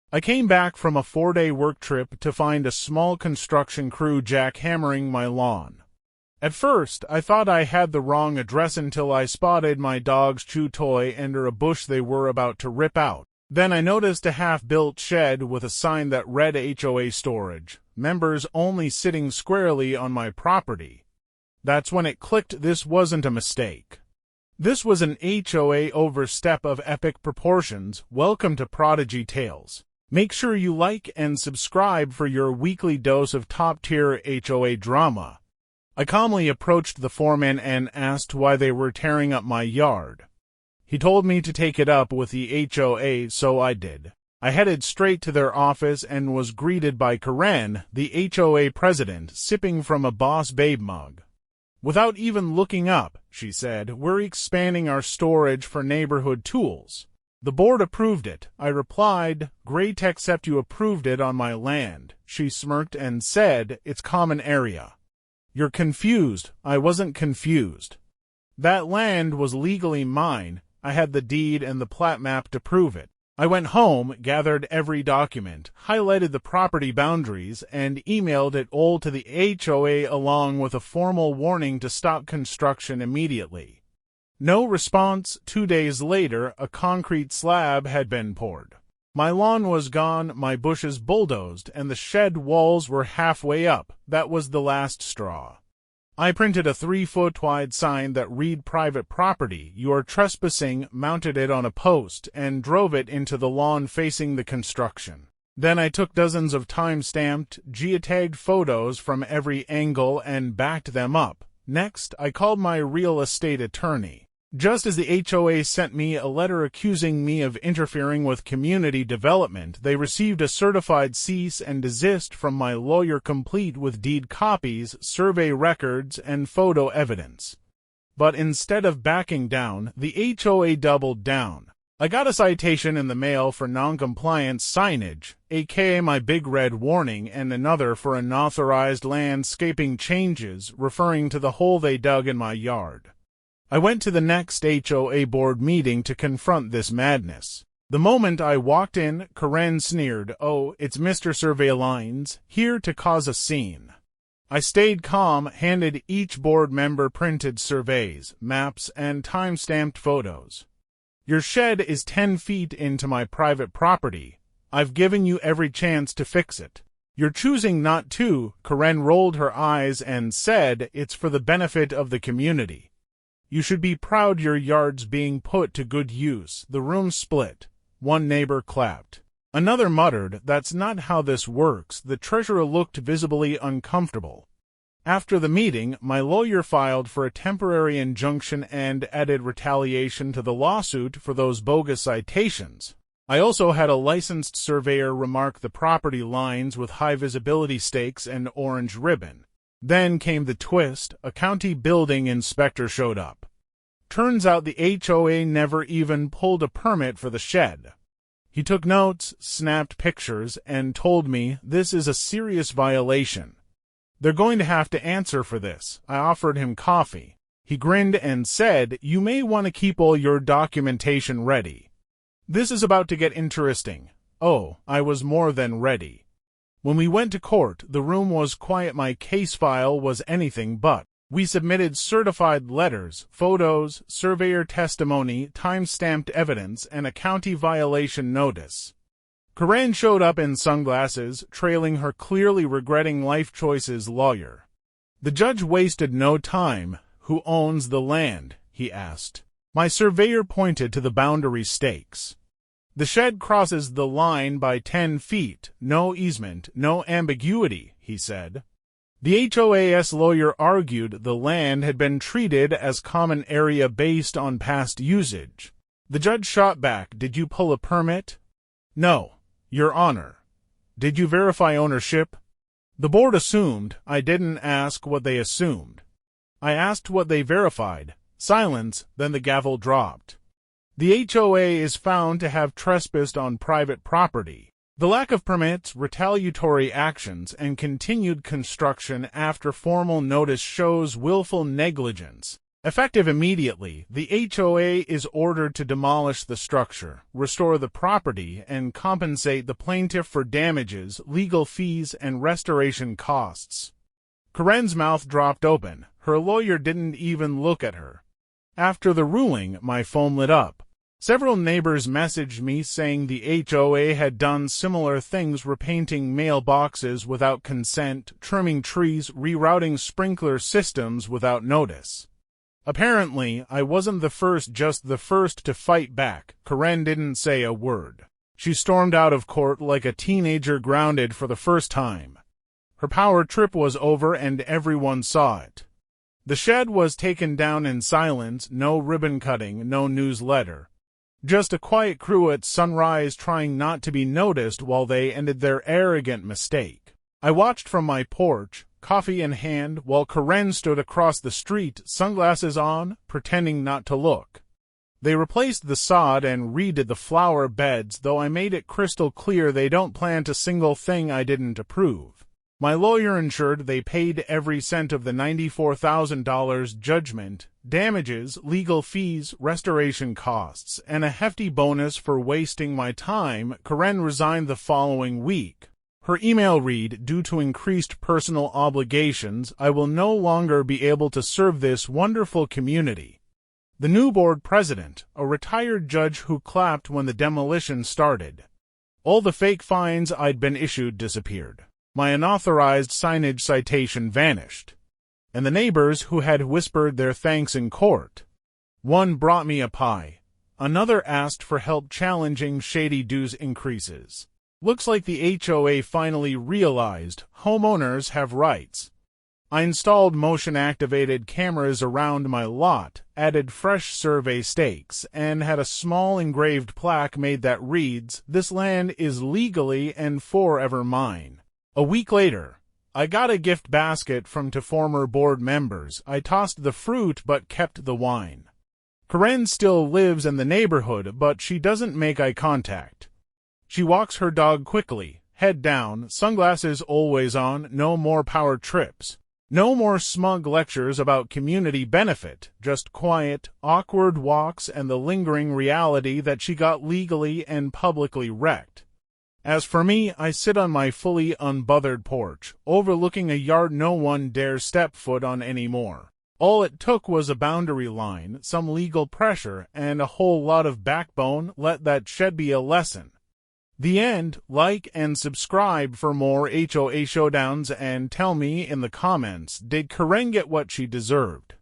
I came back from a 4-day work trip to find a small construction crew jackhammering my lawn. At first, I thought I had the wrong address until I spotted my dog's chew toy under a bush they were about to rip out. Then I noticed a half-built shed with a sign that read HOA storage, members only, sitting squarely on my property. That's when it clicked this wasn't a mistake. This was an HOA overstep of epic proportions. Welcome to Prodigy Tales. Make sure you like and subscribe for your weekly dose of top-tier HOA drama. I calmly approached the foreman and asked why they were tearing up my yard. He told me to take it up with the HOA, so I did. I headed straight to their office and was greeted by Karen, the HOA president, sipping from a Boss Babe mug. Without even looking up, she said, "We're expanding our storage for neighborhood tools." "The board approved it," I replied. "Great, except you approved it on my land." She smirked and said, "It's common area." "You're confused." I wasn't confused. That land was legally mine. I had the deed and the plat map to prove it. I went home, gathered every document, highlighted the property boundaries, and emailed it all to the HOA along with a formal warning to stop construction immediately. No response. 2 days later, a concrete slab had been poured. My lawn was gone, my bushes bulldozed, and the shed walls were halfway up. That was the last straw. I printed a 3-foot-wide sign that read "Private property, you are trespassing," mounted it on a post, and drove it into the lawn facing the construction. Then I took dozens of time-stamped, geotagged photos from every angle and backed them up. Next, I called my real estate attorney. Just as the HOA sent me a letter accusing me of interfering with community development, they received a certified cease and desist from my lawyer, complete with deed copies, survey records, and photo evidence. But instead of backing down, the HOA doubled down. I got a citation in the mail for noncompliance signage, aka my big red warning, and another for unauthorized landscaping changes, referring to the hole they dug in my yard. I went to the next HOA board meeting to confront this madness. The moment I walked in, Karen sneered, "Oh, it's Mr. Surveillance, here to cause a scene." I stayed calm, handed each board member printed surveys, maps, and time-stamped photos. "Your shed is 10 feet into my private property. I've given you every chance to fix it. You're choosing not to." Karen rolled her eyes and said, "It's for the benefit of the community. You should be proud your yard's being put to good use." The room split. One neighbor clapped. Another muttered, "That's not how this works." The treasurer looked visibly uncomfortable. After the meeting, my lawyer filed for a temporary injunction and added retaliation to the lawsuit for those bogus citations. I also had a licensed surveyor remark the property lines with high visibility stakes and orange ribbon. Then came the twist. A county building inspector showed up. Turns out the HOA never even pulled a permit for the shed. He took notes, snapped pictures, and told me, "This is a serious violation. They're going to have to answer for this." I offered him coffee. He grinned and said, "You may want to keep all your documentation ready. This is about to get interesting." Oh, I was more than ready. When we went to court, the room was quiet. My case file was anything but. We submitted certified letters, photos, surveyor testimony, time-stamped evidence, and a county violation notice. Karen showed up in sunglasses, trailing her clearly regretting life choices lawyer. The judge wasted no time. "Who owns the land?" he asked. My surveyor pointed to the boundary stakes. "The shed crosses the line by 10 feet. No easement, no ambiguity," he said. The HOA's lawyer argued the land had been treated as common area based on past usage. The judge shot back, "Did you pull a permit?" "No, Your Honor." "Did you verify ownership?" The board assumed. I didn't ask what they assumed. I asked what they verified. Silence, then the gavel dropped. The HOA is found to have trespassed on private property. The lack of permits, retaliatory actions, and continued construction after formal notice shows willful negligence. Effective immediately, the HOA is ordered to demolish the structure, restore the property, and compensate the plaintiff for damages, legal fees, and restoration costs. Corinne's mouth dropped open. Her lawyer didn't even look at her. After the ruling, my phone lit up. Several neighbors messaged me saying the HOA had done similar things, repainting mailboxes without consent, trimming trees, rerouting sprinkler systems without notice. Apparently, I wasn't the first, just the first to fight back. Corinne didn't say a word. She stormed out of court like a teenager grounded for the first time. Her power trip was over and everyone saw it. The shed was taken down in silence, no ribbon cutting, no newsletter. Just a quiet crew at sunrise trying not to be noticed while they ended their arrogant mistake. I watched from my porch, coffee in hand, while Corinne stood across the street, sunglasses on, pretending not to look. They replaced the sod and redid the flower beds, though I made it crystal clear they don't plant a single thing I didn't approve. My lawyer ensured they paid every cent of the $94,000 judgment, damages, legal fees, restoration costs, and a hefty bonus for wasting my time. Corinne resigned the following week. Her email read, "Due to increased personal obligations, I will no longer be able to serve this wonderful community." The new board president, a retired judge who clapped when the demolition started. All the fake fines I'd been issued disappeared. My unauthorized signage citation vanished. And the neighbors who had whispered their thanks in court. One brought me a pie. Another asked for help challenging shady dues increases. Looks like the HOA finally realized homeowners have rights. I installed motion-activated cameras around my lot, added fresh survey stakes, and had a small engraved plaque made that reads, "This land is legally and forever mine." A week later, I got a gift basket from two former board members. I tossed the fruit but kept the wine. Corinne still lives in the neighborhood, but she doesn't make eye contact. She walks her dog quickly, head down, sunglasses always on, no more power trips. No more smug lectures about community benefit, just quiet, awkward walks and the lingering reality that she got legally and publicly wrecked. As for me, I sit on my fully unbothered porch, overlooking a yard no one dares step foot on anymore. All it took was a boundary line, some legal pressure, and a whole lot of backbone. Let that shed be a lesson. The end. Like and subscribe for more HOA showdowns and tell me in the comments, did Corinne get what she deserved?